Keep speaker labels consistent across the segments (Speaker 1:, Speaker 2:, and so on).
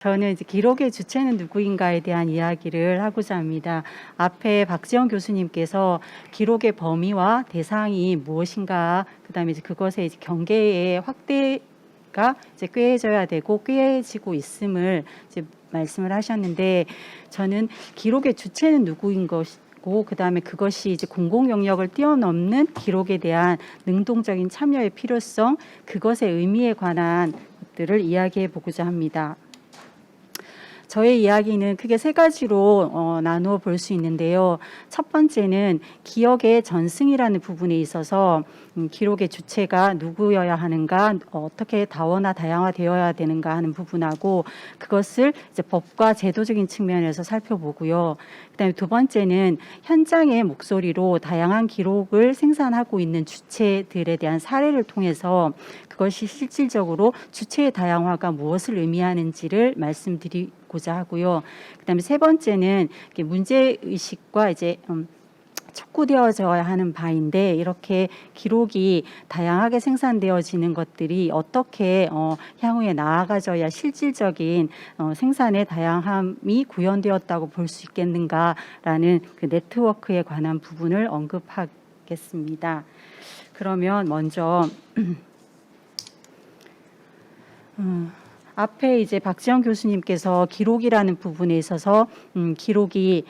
Speaker 1: 저는 이제 기록의 주체는 누구인가에 대한 이야기를 하고자 합니다. 앞에 박지영 교수님께서 기록의 범위와 대상이 무엇인가, 그다음에 이제 그것의 이제 경계의 확대가 이제 꾀해져야 되고 꾀해지고 있음을 이제 말씀을 하셨는데, 저는 기록의 주체는 누구인 것이고, 그다음에 그것이 이제 공공 영역을 뛰어넘는 기록에 대한 능동적인 참여의 필요성, 그것의 의미에 관한 것들을 이야기해 보고자 합니다. 저의 이야기는 크게 세 가지로 나누어 볼 수 있는데요. 첫 번째는 기억의 전승이라는 부분에 있어서 기록의 주체가 누구여야 하는가, 어떻게 다원화 다양화되어야 되는가 하는 부분하고, 그것을 이제 법과 제도적인 측면에서 살펴보고요. 그다음에 두 번째는 현장의 목소리로 다양한 기록을 생산하고 있는 주체들에 대한 사례를 통해서 그것이 실질적으로 주체의 다양화가 무엇을 의미하는지를 말씀드리고자 하고요. 그다음에 세 번째는 문제 의식과 이제 촉구되어져야 하는 바인데, 이렇게 기록이 다양하게 생산되어지는 것들이 어떻게 향후에 나아가져야 실질적인 생산의 다양함이 구현되었다고 볼 수 있겠는가라는 그 네트워크에 관한 부분을 언급하겠습니다. 그러면 먼저 앞에 이제 박지영 교수님께서 기록이라는 부분에 있어서 기록이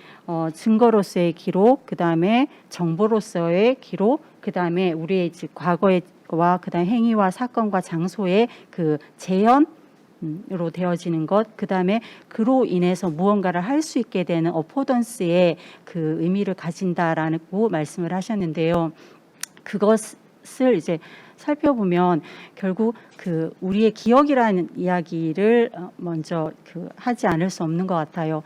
Speaker 1: 증거로서의 기록, 그 다음에 정보로서의 기록, 그 다음에 우리의 이제 과거와 그 다음 행위와 사건과 장소의 그 재현으로 되어지는 것, 그 다음에 그로 인해서 무언가를 할 수 있게 되는 어포던스의 그 의미를 가진다라고 말씀을 하셨는데요. 그것을 이제 살펴보면 결국 그 우리의 기억이라는 이야기를 먼저 하지 않을 수 없는 것 같아요.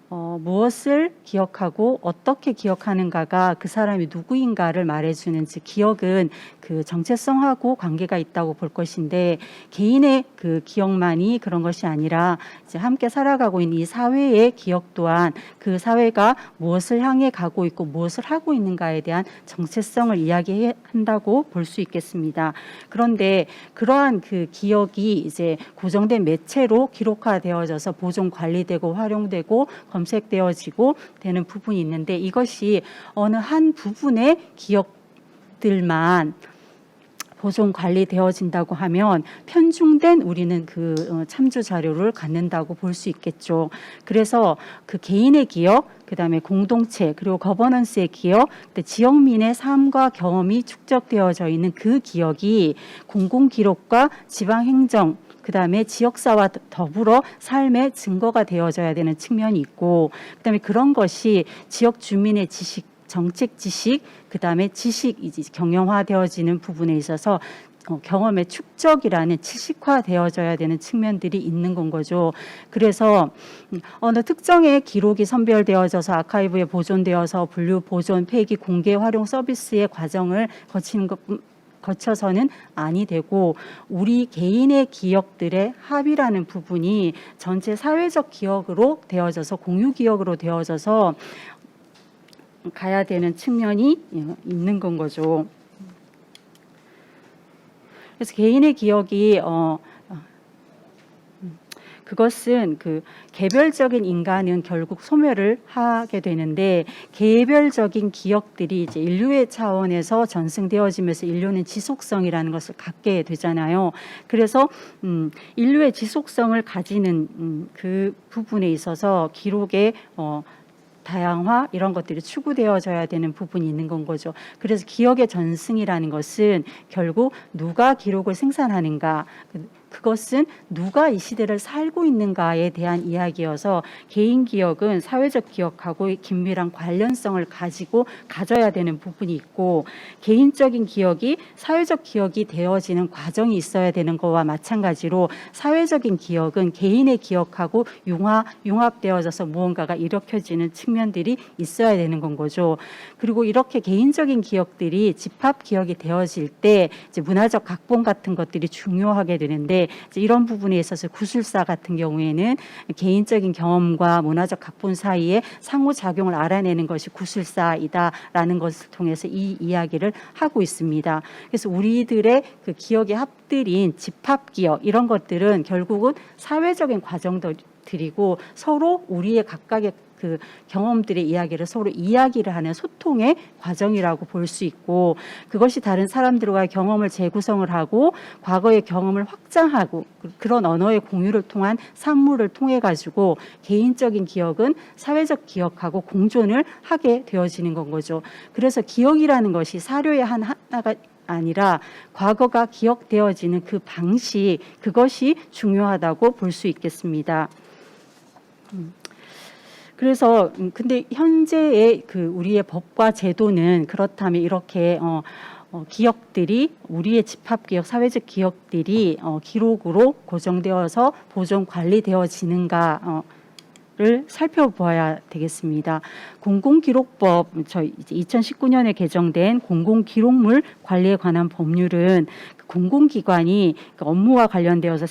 Speaker 1: 무엇을 기억하고 어떻게 기억하는가가 그 사람이 누구인가를 말해주는지, 기억은 그 정체성하고 관계가 있다고 볼 것인데, 개인의 그 기억만이 그런 것이 아니라 이제 함께 살아가고 있는 이 사회의 기억 또한 그 사회가 무엇을 향해 가고 있고 무엇을 하고 있는가에 대한 정체성을 이야기한다고 볼 수 있겠습니다. 그런데 그러한 그 기억이 이제 고정된 매체로 기록화되어져서 보존 관리되고 활용되고 검색되어지고 되는 부분이 있는데, 이것이 어느 한 부분의 기억들만 보존 관리되어진다고 하면 편중된 우리는 그 참조 자료를 갖는다고 볼 수 있겠죠. 그래서 그 개인의 기억, 그 다음에 공동체, 그리고 거버넌스의 기억, 지역민의 삶과 경험이 축적되어져 있는 그 기억이 공공기록과 지방행정, 그 다음에 지역사와 더불어 삶의 증거가 되어져야 되는 측면이 있고, 그 다음에 그런 것이 지역 주민의 지식, 정책 지식, 그 다음에 지식이 경영화되어지는 부분에 있어서 경험의 축적이라는 지식화되어져야 되는 측면들이 있는 건 거죠. 그래서 어느 특정의 기록이 선별되어져서 아카이브에 보존되어서 분류, 보존, 폐기, 공개, 활용 서비스의 과정을 거치는 거쳐서는 아니 되고, 우리 개인의 기억들의 합이라는 부분이 전체 사회적 기억으로 되어져서 공유 기억으로 되어져서 가야 되는 측면이 있는 건 거죠. 그래서 개인의 기억이 그것은 그 개별적인 인간은 결국 소멸을 하게 되는데, 개별적인 기억들이 이제 인류의 차원에서 전승되어지면서 인류는 지속성이라는 것을 갖게 되잖아요. 그래서 인류의 지속성을 가지는 그 부분에 있어서 기록의 다양화 이런 것들이 추구되어져야 되는 부분이 있는 건 거죠. 그래서 기억의 전승이라는 것은 결국 누가 기록을 생산하는가, 그것은 누가 이 시대를 살고 있는가에 대한 이야기여서, 개인 기억은 사회적 기억하고 긴밀한 관련성을 가져야 되는 부분이 있고, 개인적인 기억이 사회적 기억이 되어지는 과정이 있어야 되는 것과 마찬가지로 사회적인 기억은 개인의 기억하고 융합되어져서 무언가가 일으켜지는 측면들이 있어야 되는 건 거죠. 그리고 이렇게 개인적인 기억들이 집합 기억이 되어질 때 이제 문화적 각본 같은 것들이 중요하게 되는데, 있는데 이제 이런 부분에 있어서 구술사 같은 경우에는 개인적인 경험과 문화적 각본 사이에 상호작용을 알아내는 것이 구술사이다라는 것을 통해서 이 이야기를 하고 있습니다. 그래서 우리들의 그 기억의 합들인 집합기억 이런 것들은 결국은 사회적인 과정들이고 서로 우리의 각각의 그 경험들의 이야기를 서로 이야기를 하는 소통의 과정이라고 볼 수 있고, 그것이 다른 사람들과의 경험을 재구성을 하고 과거의 경험을 확장하고 그런 언어의 공유를 통한 산물을 통해 가지고 개인적인 기억은 사회적 기억하고 공존을 하게 되어지는 건 거죠. 그래서 기억이라는 것이 사료의 하나가 아니라 과거가 기억되어지는 그 방식, 그것이 중요하다고 볼 수 있겠습니다. 그래서 근데 현재의 그 우리의 법과 제도는 그렇다면 이렇게 기억들이 우리의 집합 기억, 사회적 기억들이 기록으로 고정되어서 보존 관리되어지는가를 살펴보아야 되겠습니다. 공공기록법, 이제 2019년에 개정된 공공기록물 관리에 관한 법률은 공공기관이 업무와 관련되어서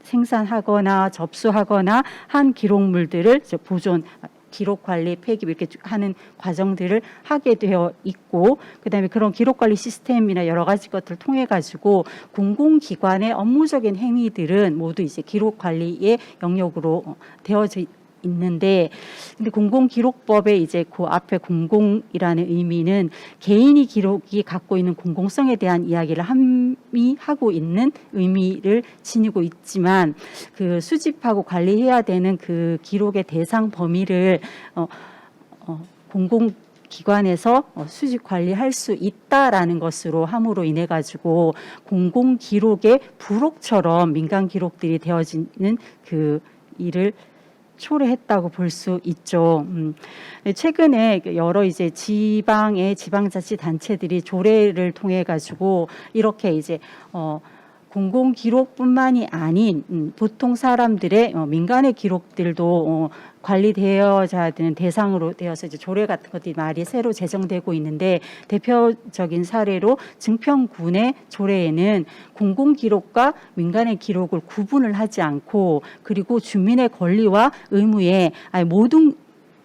Speaker 1: 생산하거나 접수하거나 한 기록물들을 보존, 기록 관리, 폐기 이렇게 하는 과정들을 하게 되어 있고, 그다음에 그런 기록 관리 시스템이나 여러 가지 것들을 통해 가지고 공공기관의 업무적인 행위들은 모두 이제 기록 관리의 영역으로 되어져 있는데, 근데 공공기록법의 이제 그 앞에 공공이라는 의미는 개인이 기록이 갖고 있는 공공성에 대한 이야기를 함의하고 있는 의미를 지니고 있지만, 그 수집하고 관리해야 되는 그 기록의 대상 범위를 공공기관에서 수집 관리할 수 있다라는 것으로 함으로 인해 가지고 공공 기록의 부록처럼 민간 기록들이 되어지는 그 일을 초래했다고 볼 수 있죠. 최근에 여러 이제 지방의 지방자치단체들이 조례를 통해 가지고 이렇게 이제 공공 기록뿐만이 아닌 보통 사람들의 민간의 기록들도 관리되어야 되는 대상으로 되어서 이제 조례 같은 것들이 많이 새로 제정되고 있는데, 대표적인 사례로 증평군의 조례에는 공공 기록과 민간의 기록을 구분을 하지 않고, 그리고 주민의 권리와 의무에 모든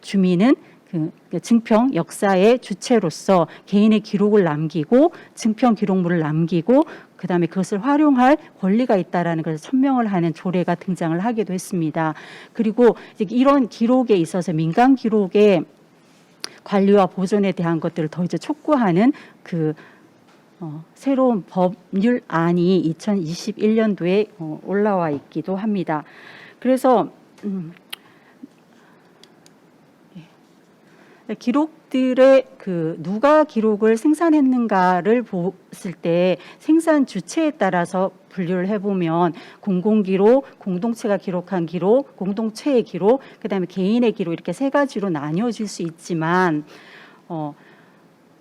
Speaker 1: 주민은 그 증평 역사의 주체로서 개인의 기록을 남기고 증평 기록물을 남기고 그다음에 그것을 활용할 권리가 있다라는 것을 천명을 하는 조례가 등장을 하기도 했습니다. 그리고 이제 이런 기록에 있어서 민간 기록의 관리와 보존에 대한 것들을 더 이제 촉구하는 그 새로운 법률안이 2021년도에 올라와 있기도 합니다. 그래서 기록들의 그 누가 기록을 생산했는가를 봤을 때 생산 주체에 따라서 분류를 해보면 공공기록, 공동체가 기록한 기록, 공동체의 기록, 그다음에 개인의 기록 이렇게 세 가지로 나뉘어질 수 있지만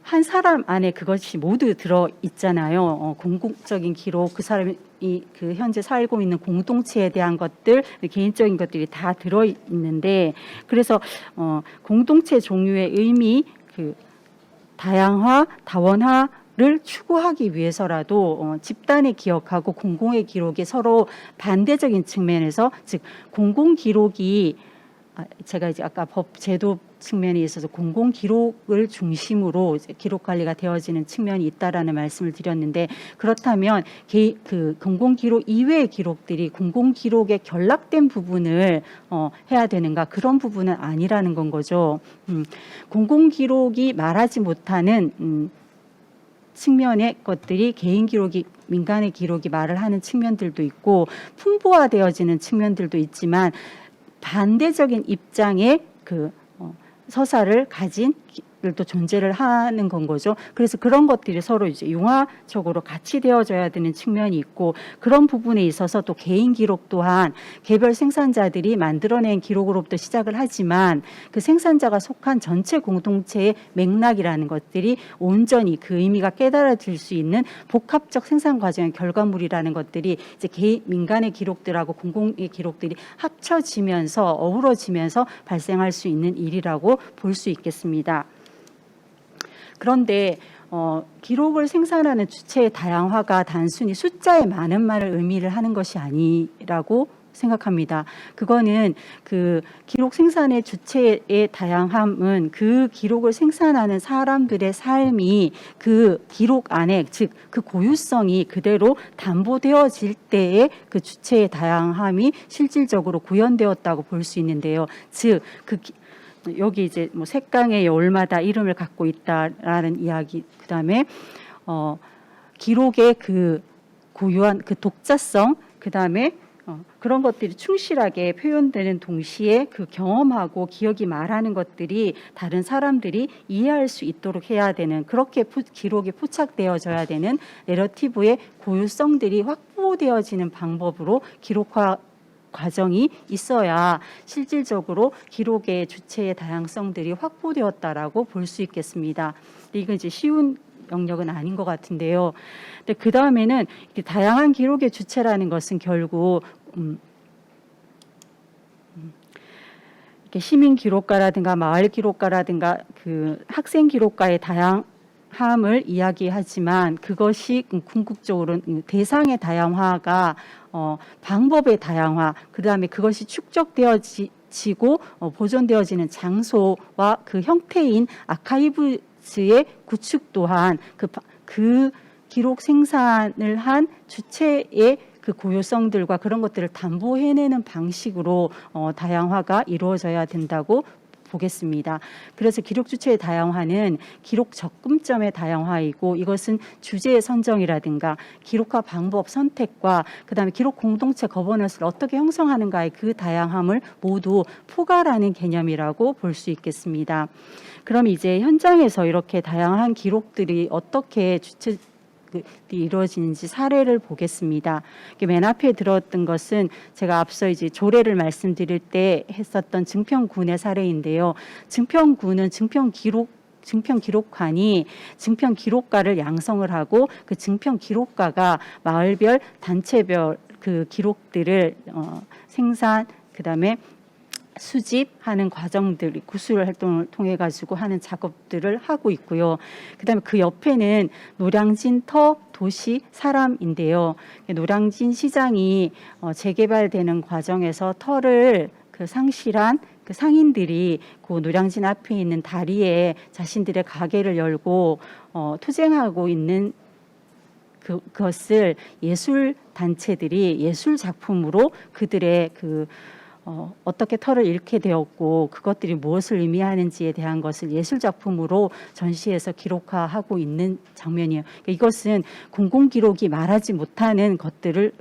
Speaker 1: 한 사람 안에 그것이 모두 들어 있잖아요. 공공적인 기록, 그 사람이 그 현재 살고 있는 공동체에 대한 것들, 개인적인 것들이 다 들어 있는데, 그래서 공동체 종류의 의미, 그 다양화, 다원화를 추구하기 위해서라도 집단의 기억하고 공공의 기록이 서로 반대적인 측면에서, 즉 공공 기록이 제가 이제 아까 법 제도 측면에 있어서 공공 기록을 중심으로 이제 기록 관리가 되어지는 측면이 있다라는 말씀을 드렸는데, 그렇다면 그 공공 기록 이외의 기록들이 공공 기록에 결락된 부분을 해야 되는가? 그런 부분은 아니라는 건 거죠. 공공 기록이 말하지 못하는 측면의 것들이 개인 기록이 민간의 기록이 말을 하는 측면들도 있고 풍부화되어지는 측면들도 있지만, 반대적인 입장의 그 서사를 가진 또 존재를 하는 건 거죠. 그래서 그런 것들이 서로 이제 융화적으로 같이 되어져야 되는 측면이 있고, 그런 부분에 있어서 또 개인 기록 또한 개별 생산자들이 만들어낸 기록으로부터 시작을 하지만 그 생산자가 속한 전체 공동체의 맥락이라는 것들이 온전히 그 의미가 깨달아질 수 있는 복합적 생산 과정의 결과물이라는 것들이 이제 민간의 기록들하고 공공의 기록들이 합쳐지면서 어우러지면서 발생할 수 있는 일이라고 볼 수 있겠습니다. 그런데 기록을 생산하는 주체의 다양화가 단순히 숫자의 많음만을 의미를 하는 것이 아니라고 생각합니다. 그거는 그 기록 생산의 주체의 다양함은 그 기록을 생산하는 사람들의 삶이 그 기록 안에, 즉 그 고유성이 그대로 담보되어질 때에 그 주체의 다양함이 실질적으로 구현되었다고 볼 수 있는데요. 즉 여기 이제 뭐 색강의 여울마다 이름을 갖고 있다라는 이야기, 그다음에 기록의 그 고유한 그 독자성, 그다음에 그런 것들이 충실하게 표현되는 동시에 그 경험하고 기억이 말하는 것들이 다른 사람들이 이해할 수 있도록 해야 되는, 그렇게 기록이 포착되어져야 되는 내러티브의 고유성들이 확보되어지는 방법으로 기록화 과정이 있어야 실질적으로 기록의 주체의 다양성들이 확보되었다라고 볼 수 있겠습니다. 이건 이제 쉬운 영역은 아닌 것 같은데요. 근데 그 다음에는 다양한 기록의 주체라는 것은 결국 이렇게 시민 기록가라든가 마을 기록가라든가 그 학생 기록가의 다양함을 이야기하지만, 그것이 궁극적으로 대상의 다양화가 방법의 다양화, 그 다음에 그것이 축적되어지고 보존되어지는 장소와 그 형태인 아카이브즈의 구축 또한 그 기록 생산을 한 주체의 그 고유성들과 그런 것들을 담보해내는 방식으로 다양화가 이루어져야 된다고 보겠습니다. 그래서 기록 주체의 다양화는 기록 접근점의 다양화이고, 이것은 주제의 선정이라든가 기록화 방법 선택과 그다음에 기록 공동체 거버넌스를 어떻게 형성하는가의 그 다양함을 모두 포괄하는 개념이라고 볼 수 있겠습니다. 그럼 이제 현장에서 이렇게 다양한 기록들이 어떻게 이루어지는지 사례를 보겠습니다. 맨 앞에 들었던 것은 제가 앞서 이제 조례를 말씀드릴 때 했었던 증평군의 사례인데요. 증평군은 증평기록관이 증평기록가를 양성을 하고, 그 증평기록가가 마을별, 단체별 그 기록들을 생산, 그다음에 수집하는 과정들이 구술 활동을 통해 가지고 하는 작업들을 하고 있고요. 그다음에 그 옆에는 노량진 터 도시 사람인데요. 노량진 시장이 재개발되는 과정에서 터를 그 상실한 그 상인들이 그 노량진 앞에 있는 다리에 자신들의 가게를 열고 투쟁하고 있는 그것을 예술 단체들이 예술 작품으로 그들의 어떻게 터를 잃게 되었고 그것들이 무엇을 의미하는지에 대한 것을 예술 작품으로 전시해서 기록화하고 있는 장면이에요. 그러니까 이것은 공공기록이 말하지 못하는 것들을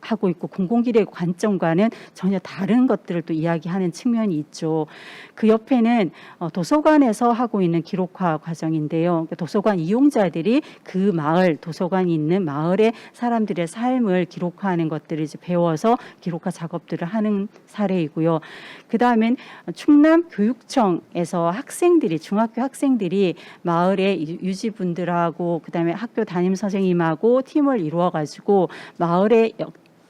Speaker 1: 하고 있고, 공공기록의 관점과는 전혀 다른 것들을 또 이야기하는 측면이 있죠. 그 옆에는 도서관에서 하고 있는 기록화 과정인데요. 그러니까 도서관 이용자들이 그 마을, 도서관이 있는 마을의 사람들의 삶을 기록화하는 것들을 이제 배워서 기록화 작업들을 하는 사례이고요. 그 다음엔 충남 교육청에서 학생들이, 중학교 학생들이 마을의 유지분들하고 그 다음에 학교 담임 선생님하고 팀을 이루어 가지고 마을의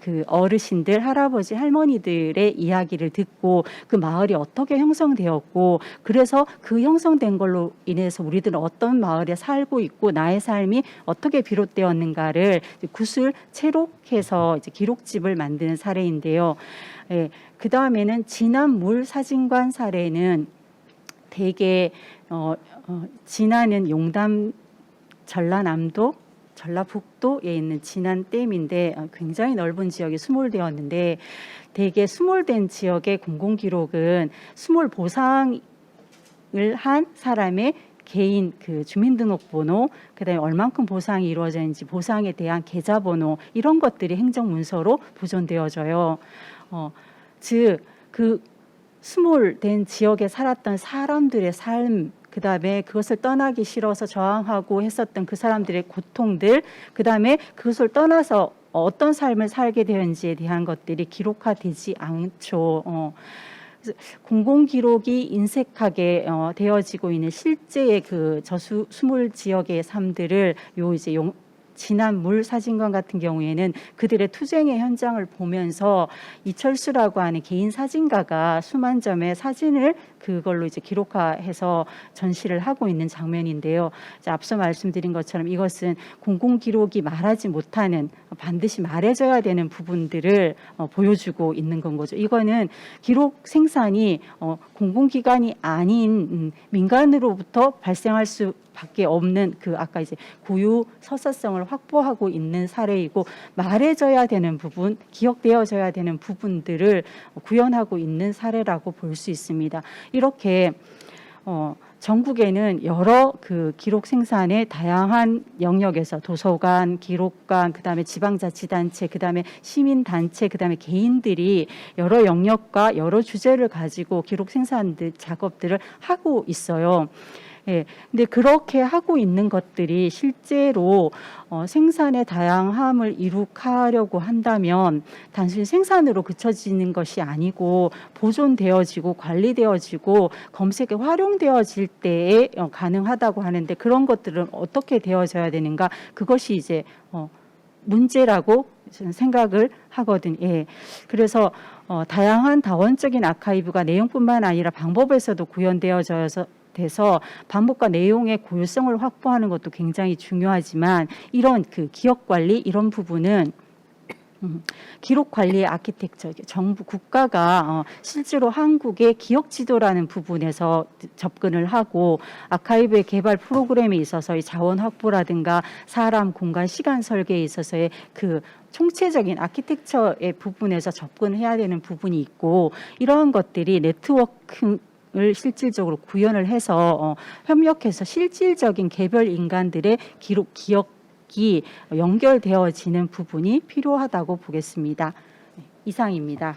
Speaker 1: 그 어르신들, 할아버지, 할머니들의 이야기를 듣고 그 마을이 어떻게 형성되었고, 그래서 그 형성된 걸로 인해서 우리들은 어떤 마을에 살고 있고 나의 삶이 어떻게 비롯되었는가를 구술 채록해서 이제 기록집을 만드는 사례인데요. 예, 그 다음에는 진안물 사진관 사례는 대개 진안은 용담, 전라남도, 전라북도에 있는 진안댐인데 굉장히 넓은 지역이 수몰되었는데, 대개 수몰된 지역의 공공기록은 수몰 보상을 한 사람의 개인 그 주민등록번호, 그다음에 얼만큼 보상이 이루어졌는지 보상에 대한 계좌번호, 이런 것들이 행정문서로 보존되어져요. 즉 그 수몰된 지역에 살았던 사람들의 삶, 그 다음에 그것을 떠나기 싫어서 저항하고 했었던 그 사람들의 고통들, 그 다음에 그것을 떠나서 어떤 삶을 살게 되었는지에 대한 것들이 기록화되지 않죠. 공공기록이 인색하게 되어지고 있는 실제의 그 수몰 지역의 삶들을 이제 지난 물 사진관 같은 경우에는 그들의 투쟁의 현장을 보면서 이철수라고 하는 개인 사진가가 수만 점의 사진을 그걸로 이제 기록화해서 전시를 하고 있는 장면인데요. 앞서 말씀드린 것처럼 이것은 공공 기록이 말하지 못하는, 반드시 말해줘야 되는 부분들을 보여주고 있는 건 거죠. 이거는 기록 생산이 공공기관이 아닌 민간으로부터 발생할 수밖에 없는 그 아까 이제 고유 서사성을 확보하고 있는 사례이고, 말해줘야 되는 부분, 기억되어져야 되는 부분들을 구현하고 있는 사례라고 볼 수 있습니다. 이렇게 전국에는 여러 그 기록 생산의 다양한 영역에서 도서관, 기록관, 그다음에 지방자치단체, 그다음에 시민단체, 그다음에 개인들이 여러 영역과 여러 주제를 가지고 기록 생산 작업들을 하고 있어요. 예, 근데 그렇게 하고 있는 것들이 실제로 생산의 다양함을 이룩하려고 한다면 단순히 생산으로 그쳐지는 것이 아니고 보존되어지고 관리되어지고 검색에 활용되어질 때에 가능하다고 하는데, 그런 것들은 어떻게 되어져야 되는가, 그것이 이제 문제라고 저는 생각을 하거든요. 예. 그래서 다양한 다원적인 아카이브가 내용뿐만 아니라 방법에서도 구현되어져서 방법과 내용의 고유성을 확보하는 것도 굉장히 중요하지만, 이런 그 기억 관리, 이런 부분은 기록 관리의 아키텍처, 정부 국가가 실제로 한국의 기억 지도라는 부분에서 접근을 하고, 아카이브의 개발 프로그램에 있어서 이 자원 확보라든가 사람, 공간, 시간 설계에 있어서의 그 총체적인 아키텍처의 부분에서 접근해야 되는 부분이 있고, 이러한 것들이 네트워크 을 실질적으로 구현을 해서 협력해서 실질적인 개별 인간들의 기억이 연결되어지는 부분이 필요하다고 보겠습니다. 이상입니다.